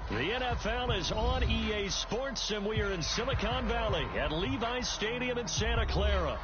The NFL is on EA Sports, and we are in Silicon Valley at Levi's Stadium in Santa Clara.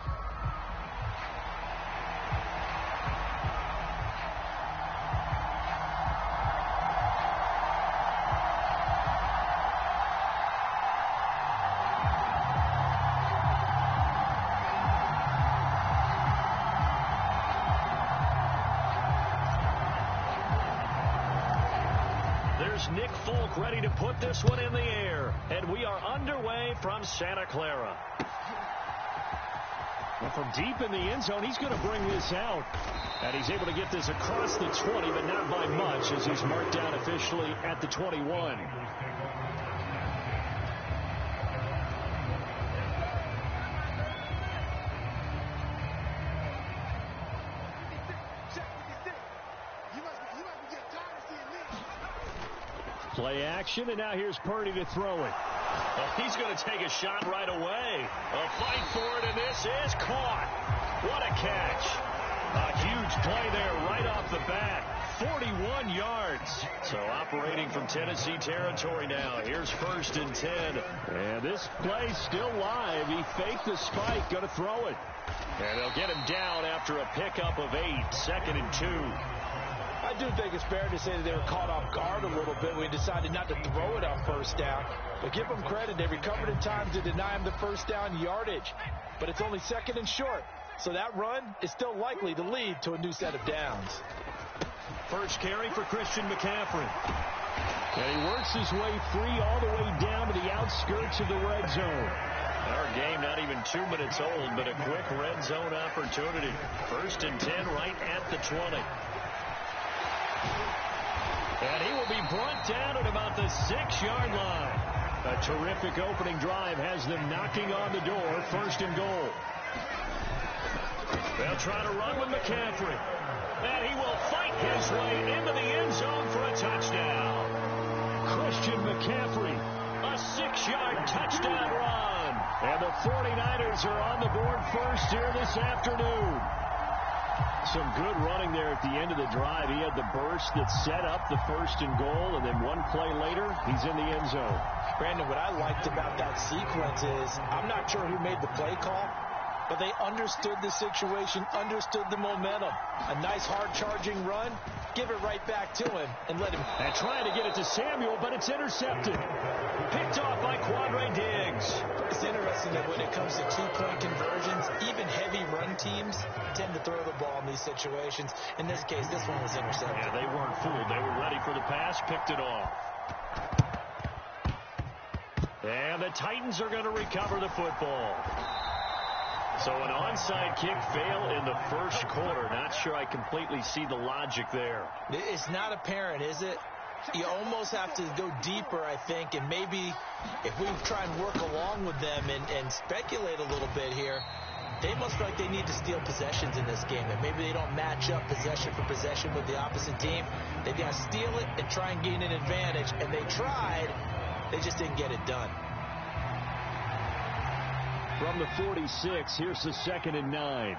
Nick Folk ready to put this one in the air, and we are underway from Santa Clara. And from deep in the end zone, he's going to bring this out, and he's able to get this across the 20, but not by much, as he's marked down officially at the 21. Play action, and now here's Purdy to throw it. Oh, he's going to take a shot right away. A fight for it, and this is caught. What a catch. A huge play there right off the bat. 41 yards. So operating from Tennessee territory now. Here's 1st and 10. And this play still live. He faked the spike, going to throw it. And they'll get him down after a pickup of 8. 2nd and 2. I do think it's fair to say that they were caught off guard a little bit when he decided not to throw it on 1st down. But give them credit. They recovered in time to deny him the 1st down yardage. But it's only 2nd and short. So that run is still likely to lead to a new set of downs. First carry for Christian McCaffrey. And he works his way free all the way down to the outskirts of the red zone. Our game not even 2 minutes old, but a quick red zone opportunity. 1st and 10 right at the 20. And he will be brought down at about the 6-yard line. A terrific opening drive has them knocking on the door. 1st and goal. They'll try to run with McCaffrey. And he will fight his way into the end zone for a touchdown. Christian McCaffrey, a 6-yard touchdown run. And the 49ers are on the board first here this afternoon. Some good running there at the end of the drive. He had the burst that set up the 1st and goal, and then one play later, he's in the end zone. Brandon, what I liked about that sequence is, I'm not sure who made the play call, but they understood the situation, understood the momentum. A nice hard-charging run, give it right back to him, and let him... And trying to get it to Samuel, but it's intercepted. Picked off by Quandre Diggs. It's interesting that when it comes to two-point conversions, even heavy run teams tend to throw the ball in these situations. In this case, this one was intercepted. Yeah, they weren't fooled. They were ready for the pass, picked it off. And the Titans are going to recover the football. So an onside kick fail in the 1st quarter. Not sure I completely see the logic there. It's not apparent, is it? You almost have to go deeper, I think, and maybe if we try and work along with them and speculate a little bit here, they must feel like they need to steal possessions in this game, and maybe they don't match up possession for possession with the opposite team. They've got to steal it and try and gain an advantage, and they tried. They just didn't get it done. From the 46, here's the 2nd and 9.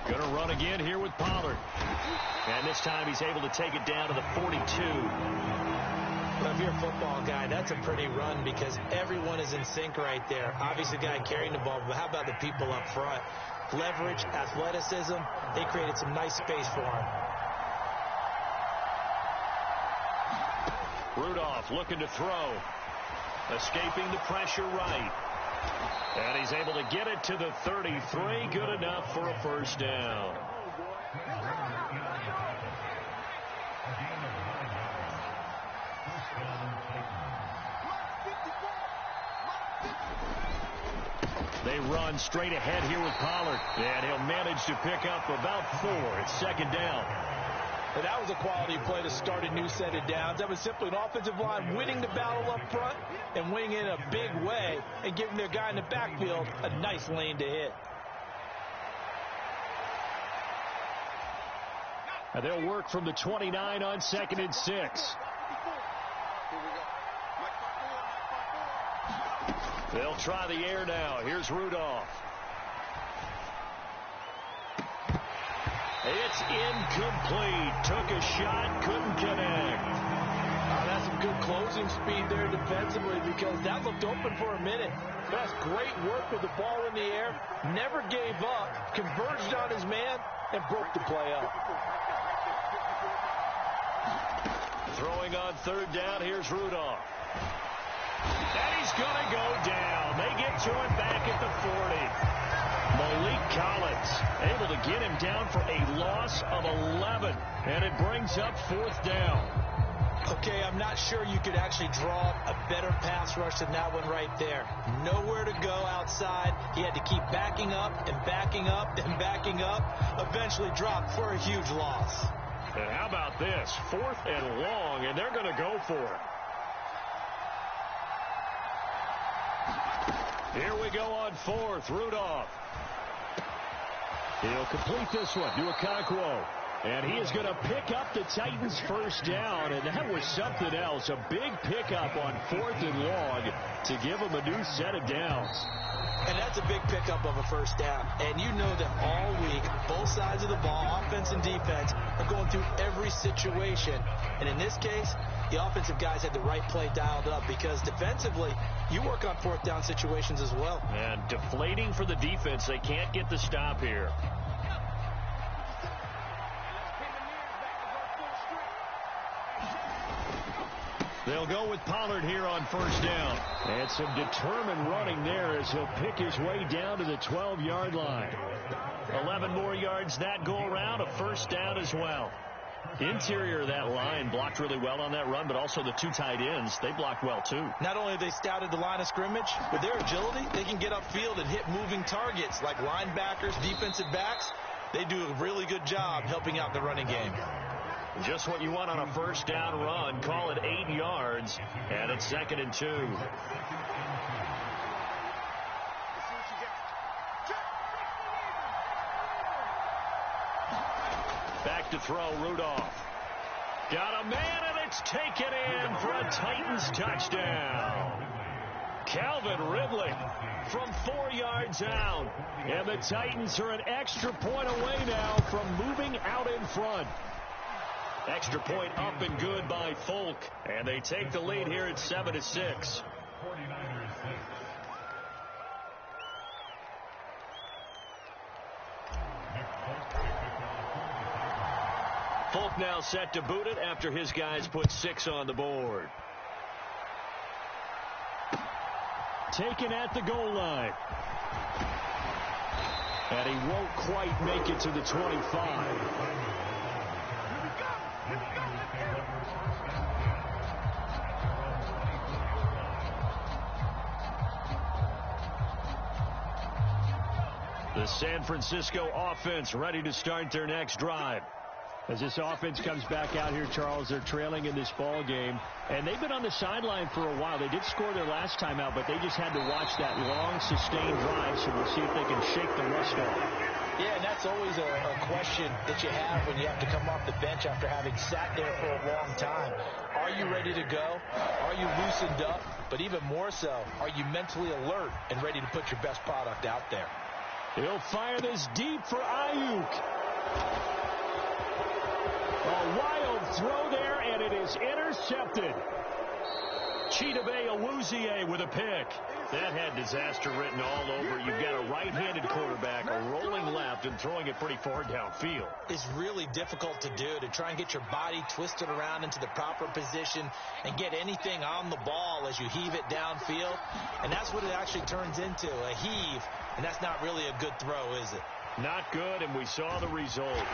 Going to run again here with Pollard. And this time he's able to take it down to the 42. Well, if you're a football guy, that's a pretty run because everyone is in sync right there. Obviously, the guy carrying the ball, but how about the people up front? Leverage, athleticism, they created some nice space for him. Rudolph looking to throw. Escaping the pressure right. And he's able to get it to the 33. Good enough for a 1st down. They run straight ahead here with Pollard. And he'll manage to pick up about 4. It's 2nd down. But that was a quality play to start a new set of downs. That was simply an offensive line winning the battle up front and winning in a big way and giving their guy in the backfield a nice lane to hit. And they'll work from the 29 on 2nd and 6. They'll try the air now. Here's Rudolph. It's incomplete. Took a shot, couldn't connect. That's some good closing speed there defensively because that looked open for a minute. That's great work with the ball in the air. Never gave up, converged on his man, and broke the play up. Throwing on third down, here's Rudolph. And he's going to go down. They get to him back at the 40. Malik Collins able to get him down for a loss of 11. And it brings up fourth down. Okay, I'm not sure you could actually draw a better pass rush than that one right there. Nowhere to go outside. He had to keep backing up and backing up and backing up. Eventually dropped for a huge loss. And how about this? 4th and long, and they're going to go for it. Here we go on 4th. Rudolph. He'll complete this one to Okonkwo. And he is going to pick up the Titans' first down, and that was something else. A big pickup on 4th and long to give him a new set of downs. And that's a big pickup of a first down. And you know that all week, both sides of the ball, offense and defense, are going through every situation. And in this case, the offensive guys had the right play dialed up because defensively, you work on 4th down situations as well. And deflating for the defense. They can't get the stop here. They'll go with Pollard here on first down. And some determined running there as he'll pick his way down to the 12-yard line. 11 more yards that go around, a first down as well. Interior of that line blocked really well on that run, but also the 2 tight ends, they blocked well too. Not only have they scouted the line of scrimmage, with their agility, they can get upfield and hit moving targets like linebackers, defensive backs. They do a really good job helping out the running game. Just what you want on a first down run. Call it 8 yards, and it's 2nd and 2. Back to throw, Rudolph. Got a man, and it's taken in for a Titans touchdown. Calvin Ridley from 4 yards out. And the Titans are an extra point away now from moving out in front. Extra point up and good by Folk. And they take the lead here at 7-6. Folk now set to boot it after his guys put 6 on the board. Taken at the goal line. And he won't quite make it to the 25. The San Francisco offense ready to start their next drive. As this offense comes back out here, Charles, they're trailing in this ball game. And they've been on the sideline for a while. They did score their last time out, but they just had to watch that long, sustained drive. So we'll see if they can shake the rust off. Yeah, and that's always a question that you have when you have to come off the bench after having sat there for a long time. Are you ready to go? Are you loosened up? But even more so, are you mentally alert and ready to put your best product out there? He'll fire this deep for Ayuk. A wild throw there, and it is intercepted. Chidobe Awuzie with a pick. That had disaster written all over. You've got a right-handed quarterback, a rolling left, and throwing it pretty far downfield. It's really difficult to do, to try and get your body twisted around into the proper position and get anything on the ball as you heave it downfield. And that's what it actually turns into, a heave. And that's not really a good throw, is it? Not good, and we saw the result.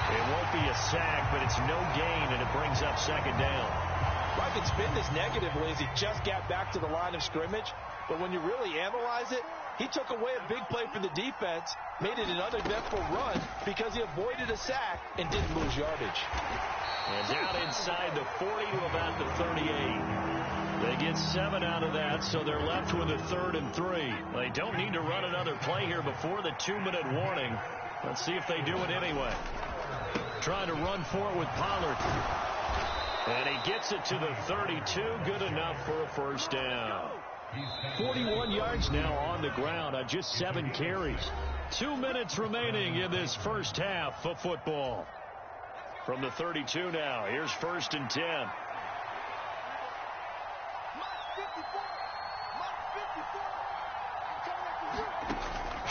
It won't be a sack, but it's no gain, and it brings up 2nd down. I could spin this negatively as he just got back to the line of scrimmage, but when you really analyze it, he took away a big play for the defense, made it an uneventful run because he avoided a sack and didn't lose yardage. And down inside the 40 to about the 38. They get 7 out of that, so they're left with a 3rd and 3. They don't need to run another play here before the 2-minute warning. Let's see if they do it anyway. Trying to run for it with Pollard. And he gets it to the 32. Good enough for a first down. 41 yards now on the ground on just 7 carries. 2 minutes remaining in this first half of football. From the 32 now, here's 1st and 10.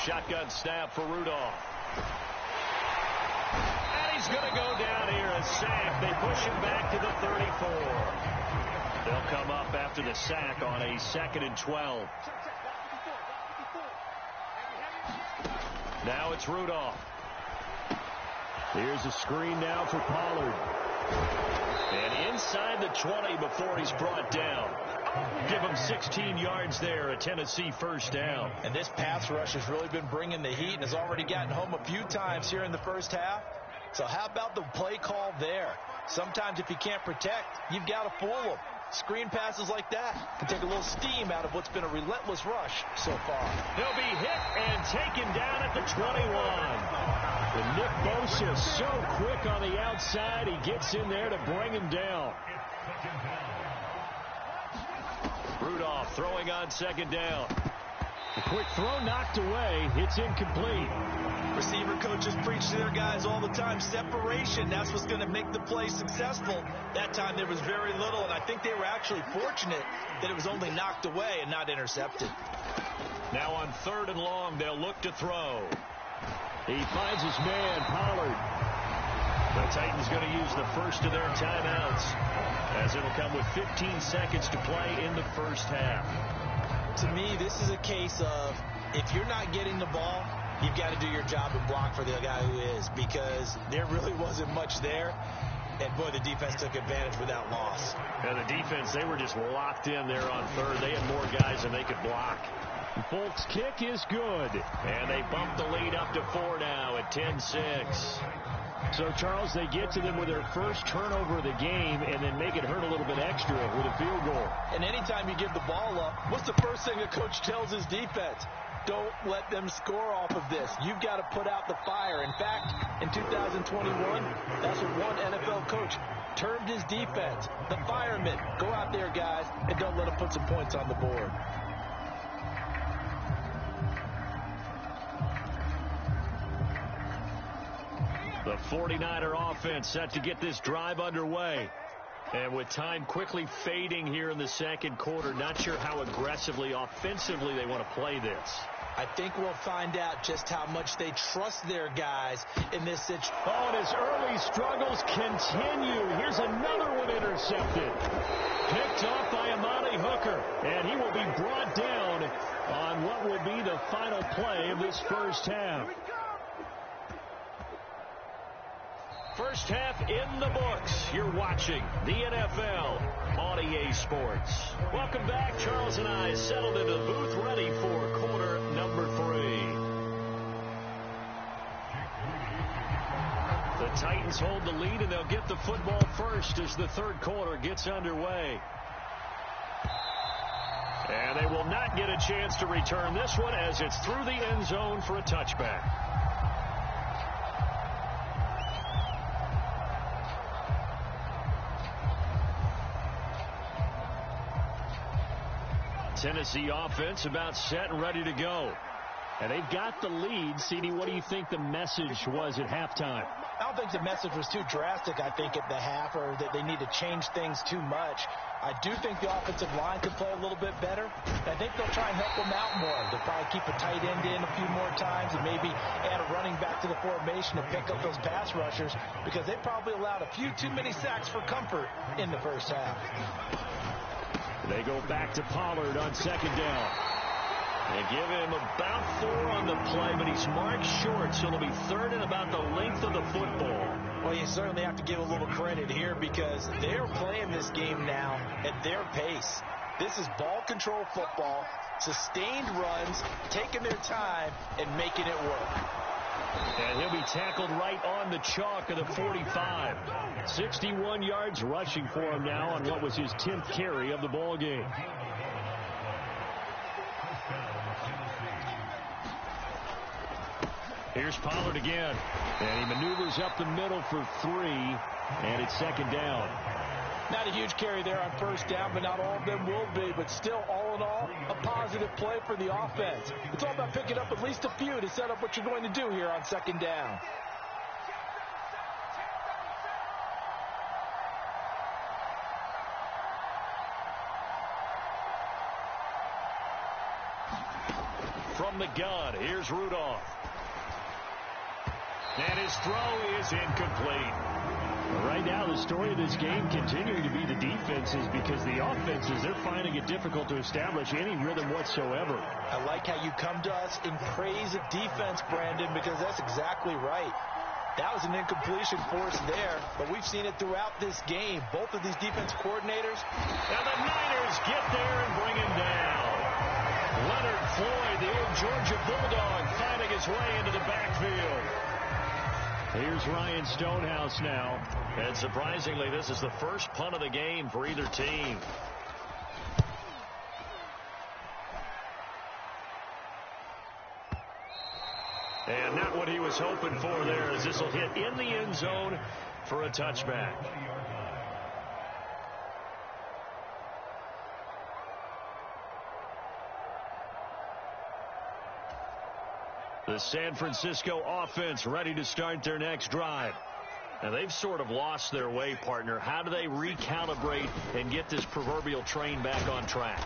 Shotgun snap for Rudolph. And he's going to go down here, a sack. They push him back to the 34. They'll come up after the sack on a 2nd and 12. Now it's Rudolph. Here's a screen now for Pollard. And inside the 20 before he's brought down. Give him 16 yards there, a Tennessee first down. And this pass rush has really been bringing the heat and has already gotten home a few times here in the first half. So how about the play call there? Sometimes if you can't protect, you've got to fool them. Screen passes like that can take a little steam out of what's been a relentless rush so far. He'll be hit and taken down at the 21. And Nick Bosa so quick on the outside, he gets in there to bring him down. Rudolph throwing on 2nd down. A quick throw knocked away. It's incomplete. Receiver coaches preach to their guys all the time. Separation, that's what's going to make the play successful. That time there was very little, and I think they were actually fortunate that it was only knocked away and not intercepted. Now on 3rd and long, they'll look to throw. He finds his man, Pollard. The Titans going to use the first of their timeouts, as it'll come with 15 seconds to play in the first half. To me, this is a case of if you're not getting the ball, you've got to do your job and block for the guy who is, because there really wasn't much there. And, boy, the defense took advantage without loss. And the defense, they were just locked in there on 3rd. They had more guys than they could block. Folk's kick is good. And they bump the lead up to 4 now at 10-6. So, Charles, they get to them with their first turnover of the game and then make it hurt a little bit extra with a field goal. And anytime you give the ball up, what's the first thing a coach tells his defense? Don't let them score off of this. You've got to put out the fire. In fact, in 2021, that's what one NFL coach termed his defense. The firemen. Go out there, guys, and don't let them put some points on the board. The 49er offense set to get this drive underway. And with time quickly fading here in the second quarter, not sure how aggressively, offensively they want to play this. I think we'll find out just how much they trust their guys in this situation. Oh, and his early struggles continue. Here's another one intercepted. Picked off by Amani Hooker. And he will be brought down on what will be the final play of this first half. First half in the books. You're watching the NFL on EA Sports. Welcome back. Charles and I settled into the booth, ready for quarter number 3. The Titans hold the lead, and they'll get the football first as the third quarter gets underway. And they will not get a chance to return this one as it's through the end zone for a touchback. Tennessee offense about set and ready to go. And they've got the lead. CD, what do you think the message was at halftime? I don't think the message was too drastic, I think, at the half, or that they need to change things too much. I do think the offensive line could play a little bit better. I think they'll try and help them out more. They'll probably keep a tight end in a few more times and maybe add a running back to the formation to pick up those pass rushers, because they probably allowed a few too many sacks for comfort in the first half. They go back to Pollard on 2nd down. They give him about 4 on the play, but he's marked short, so it'll be 3rd and about the length of the football. Well, you certainly have to give a little credit here, because they're playing this game now at their pace. This is ball control football, sustained runs, taking their time, and making it work. And he'll be tackled right on the chalk of the 45. 61 yards rushing for him now on what was his 10th carry of the ball game. Here's Pollard again. And he maneuvers up the middle for 3. And it's 2nd down. Not a huge carry there on 1st down, but not all of them will be. But still, all all in all, a positive play for the offense. It's all about picking up at least a few to set up what you're going to do here on second down. From the gun, here's Rudolph. And his throw is incomplete. Right now, the story of this game continuing to be the defenses, because the offenses, they're finding it difficult to establish any rhythm whatsoever. I like how you come to us in praise of defense, Brandon, because that's exactly right. That was an incompletion force there, but we've seen it throughout this game. Both of these defense coordinators. And the Niners get there and bring him down. Leonard Floyd, the old Georgia Bulldog, finding his way into the backfield. Here's Ryan Stonehouse now. And surprisingly, this is the first punt of the game for either team. And not what he was hoping for there, as this will hit in the end zone for a touchback. The San Francisco offense ready to start their next drive. Now, they've sort of lost their way, partner. How do they recalibrate and get this proverbial train back on track?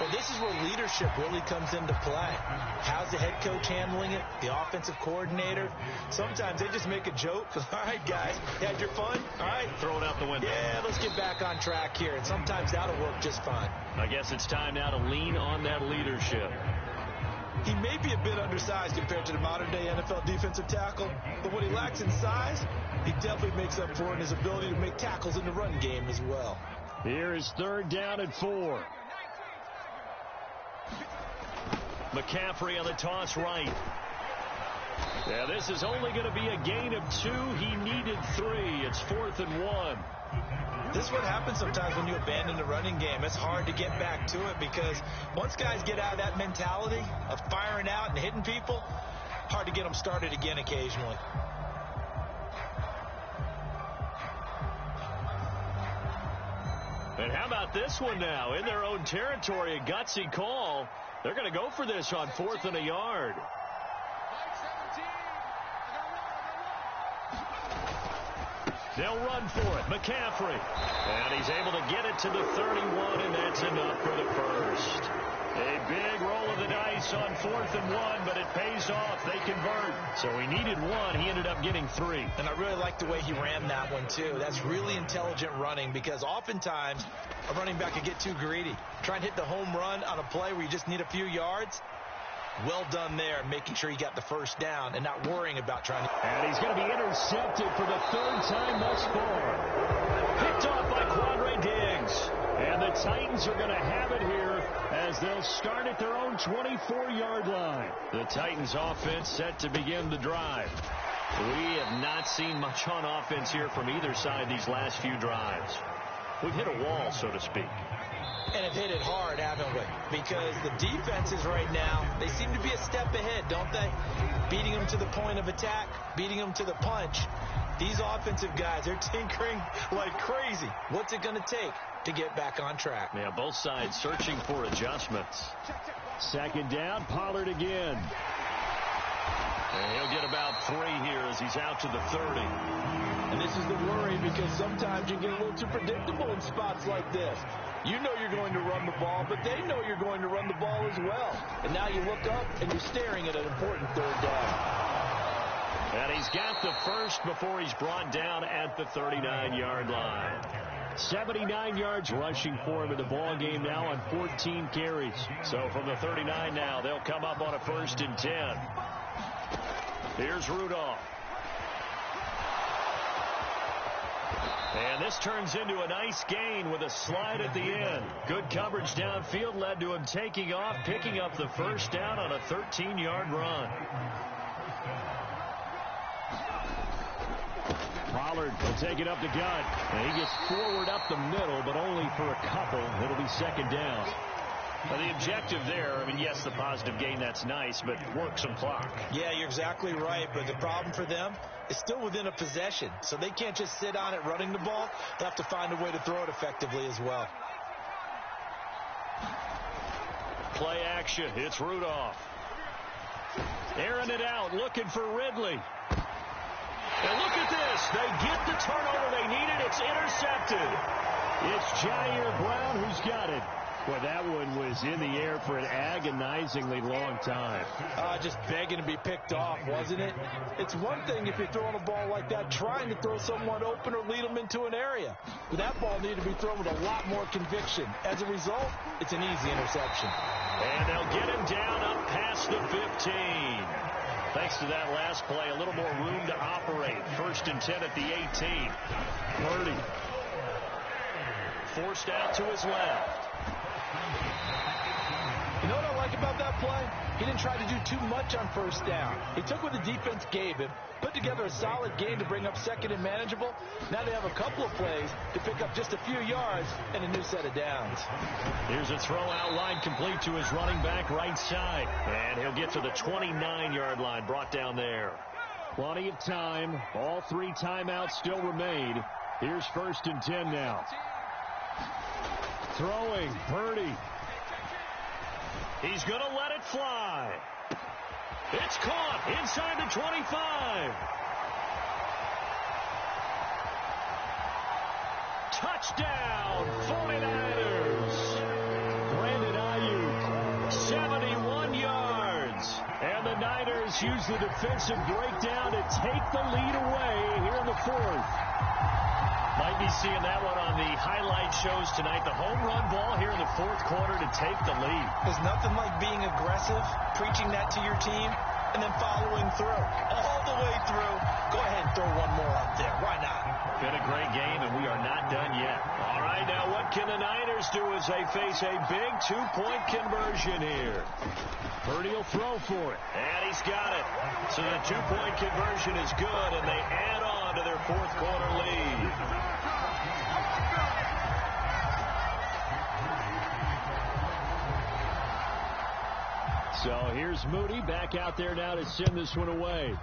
Well, this is where leadership really comes into play. How's the head coach handling it? The offensive coordinator? Sometimes they just make a joke. All right, guys, you had your fun? All right. Throw it out the window. Yeah, let's get back on track here. And sometimes that'll work just fine. I guess it's time now to lean on that leadership. He may be a bit undersized compared to the modern-day NFL defensive tackle, but what he lacks in size, he definitely makes up for in his ability to make tackles in the run game as well. Here is third down and 4. McCaffrey on the toss right. Yeah, this is only going to be a gain of 2. He needed 3. It's 4th and 1. This is what happens sometimes when you abandon the running game. It's hard to get back to it because once guys get out of that mentality of firing out and hitting people, hard to get them started again occasionally. And how about this one now? In their own territory, a gutsy call. They're going to go for this on 4th and a yard. They'll run for it. McCaffrey. And he's able to get it to the 31, and that's enough for the first. A big roll of the dice on 4th and 1, but it pays off. They convert. So he needed 1. He ended up getting 3. And I really like the way he ran that one, too. That's really intelligent running because oftentimes a running back could get too greedy. Try and hit the home run on a play where you just need a few yards. Well done there, making sure he got the first down and not worrying about trying to... And he's going to be intercepted for the 3rd time thus far. Picked off by Quandre Diggs. And the Titans are going to have it here as they'll start at their own 24-yard line. The Titans offense set to begin the drive. We have not seen much on offense here from either side these last few drives. We've hit a wall, so to speak. And have hit it hard, haven't we? Because the defenses right now, they seem to be a step ahead, don't they? Beating them to the point of attack, beating them to the punch. These offensive guys, they're tinkering like crazy. What's it going to take to get back on track? Yeah, both sides searching for adjustments. 2nd down, Pollard again. And he'll get about 3 here as he's out to the 30. And this is the worry because sometimes you get a little too predictable in spots like this. You know you're going to run the ball, but they know you're going to run the ball as well. And now you look up and you're staring at an important 3rd down. And he's got the first before he's brought down at the 39-yard line. 79 yards rushing for him in the ball game now on 14 carries. So from the 39 now, they'll come up on a 1st and 10. Here's Rudolph. And this turns into a nice gain with a slide at the end. Good coverage downfield led to him taking off, picking up the first down on a 13-yard run. Pollard will take it up the gut. And he gets forward up the middle, but only for a couple. It'll be 2nd down. Well, the objective there, I mean, yes, the positive gain, that's nice, but work some clock. Yeah, you're exactly right, but the problem for them is still within a possession, so they can't just sit on it running the ball. They'll have to find a way to throw it effectively as well. play action. It's Rudolph. Airing it out, looking for Ridley. And look at this. They get the turnover they needed. It's intercepted. It's Jair Brown who's got it. Well, that one was in the air for an agonizingly long time. Just begging to be picked off, wasn't it? It's one thing if you're throwing a ball like that, trying to throw someone open or lead them into an area. But that ball needed to be thrown with a lot more conviction. As a result, it's an easy interception. And they'll get him down up past the 15. Thanks to that last play, a little more room to operate. 1st and 10 at the 18. Purdy forced out to his left. You know what I like about that play? He didn't try to do too much on 1st down. He took what the defense gave him, put together a solid game to bring up 2nd and manageable. Now they have a couple of plays to pick up just a few yards and a new set of downs. Here's a throw out line complete to his running back right side. And he'll get to the 29-yard line, brought down there. Plenty of time. All 3 timeouts still remain. Here's 1st and 10 now. Throwing, Purdy. He's going to let it fly. It's caught inside the 25. Touchdown, 49ers. Brandon Ayuk, 71 yards. And the Niners use the defensive breakdown to take the lead away here in the 4th. Might be seeing that one on the highlight shows tonight. The home run ball here in the 4th quarter to take the lead. There's nothing like being aggressive, preaching that to your team, and then following through. All the way through. Go ahead and throw one more up there. Why not? Been a great game, and we are not done yet. All right, now what can the Niners do as they face a big 2-point conversion here? Purdy will throw for it. And he's got it. So the 2-point conversion is good, and they add on to their 4th quarter lead. So here's Moody back out there now to send this one away.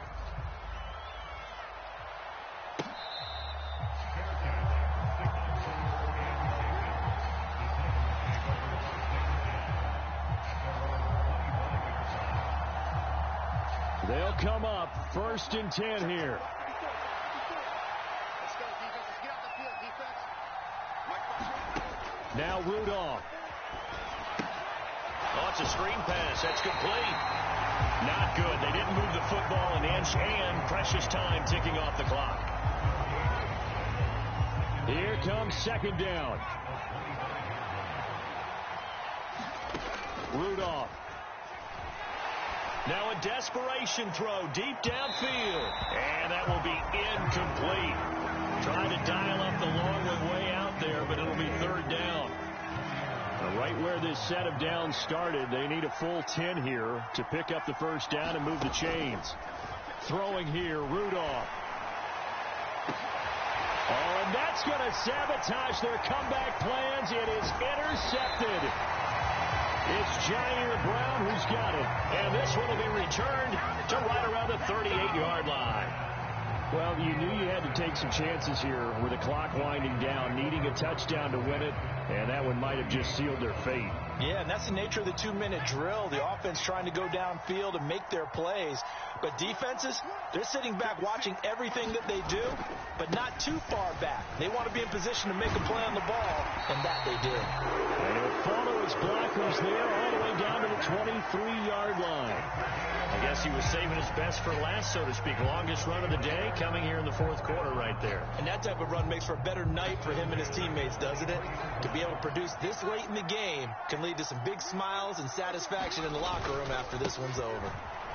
They'll come up 1st and 10 here. Now Rudolph. Oh, it's a screen pass. That's complete. Not good. They didn't move the football an inch, and precious time ticking off the clock. Here comes 2nd down. Rudolph. Now a desperation throw deep downfield. And that will be incomplete. Trying to dial up the long one way out there, but it'll be 3rd down. Right where this set of downs started, they need a full 10 here to pick up the 1st down and move the chains. Throwing here, Rudolph. Oh, and that's going to sabotage their comeback plans. It is intercepted. It's Jair Brown who's got it. And this one will be returned to right around the 38-yard line. Well, you knew you had to take some chances here with the clock winding down, needing a touchdown to win it, and that one might have just sealed their fate. Yeah, and that's the nature of the 2-minute drill. The offense trying to go downfield and make their plays. But defenses, they're sitting back watching everything that they do, but not too far back. They want to be in position to make a play on the ball, and that they do. And he'll follow his blockers there all the way down to the 23-yard line. I guess he was saving his best for last, so to speak. Longest run of the day coming here in the 4th quarter right there. And that type of run makes for a better night for him and his teammates, doesn't it? To be able to produce this late in the game can lead to some big smiles and satisfaction in the locker room after this one's over.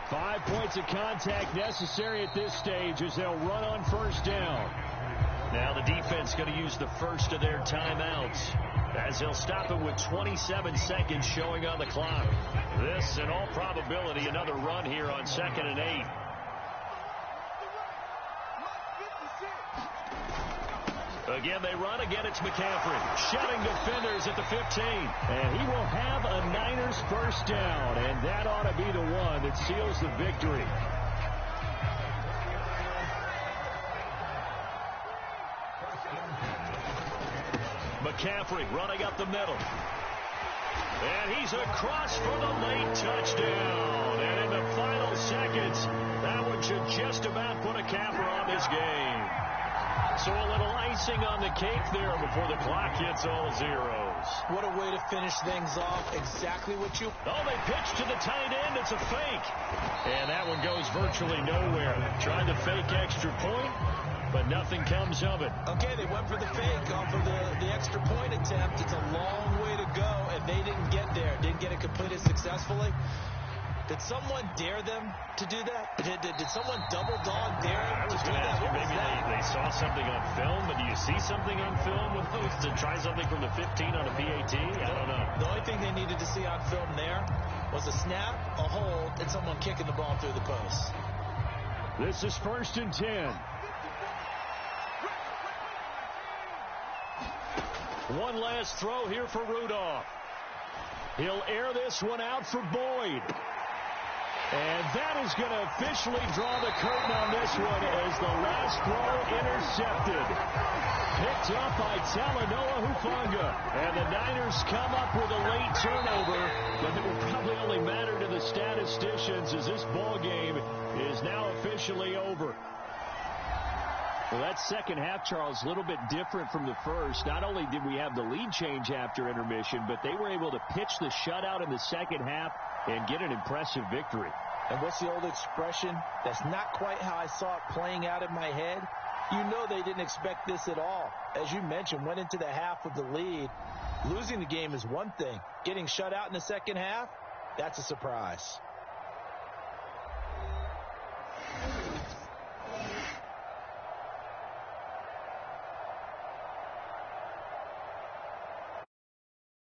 5 points of contact necessary at this stage as they'll run on 1st down. Now the defense going to use the first of their timeouts as they'll stop it with 27 seconds showing on the clock. This, in all probability, another run here on 2nd and 8. Again, they run. Again, it's McCaffrey. Shutting defenders at the 15. And he will have a Niners 1st down, and that ought to be the one that seals the victory. McCaffrey running up the middle. And he's across for the late touchdown. And in the final seconds, that one should just about put a capper on this game. So a little icing on the cake there before the clock hits all zeros. What a way to finish things off. Exactly what you... Oh, they pitch to the tight end. It's a fake. And that one goes virtually nowhere. Tried the fake extra point, but nothing comes of it. Okay, they went for the fake off of the extra point attempt. It's a long way to go, and they didn't get there. Didn't get it completed successfully. Did someone dare them to do that? Did someone double dog dare them to do that? Maybe they saw something on film, but do you see something on film with those to try something from the 15 on a PAT? I don't know. The only thing they needed to see on film there was a snap, a hold, and someone kicking the ball through the post. This is 1st and 10. One last throw here for Rudolph. He'll air this one out for Boyd. And that is going to officially draw the curtain on this one as the last throw intercepted. Picked up by Talanoa Hufanga. And the Niners come up with a late turnover, but it will probably only matter to the statisticians as this ball game is now officially over. Well, that second half, Charles, a little bit different from the first. Not only did we have the lead change after intermission, but they were able to pitch the shutout in the second half and get an impressive victory. And what's the old expression? That's not quite how I saw it playing out in my head. You know they didn't expect this at all. As you mentioned, went into the half with the lead. Losing the game is one thing. Getting shut out in the second half, that's a surprise.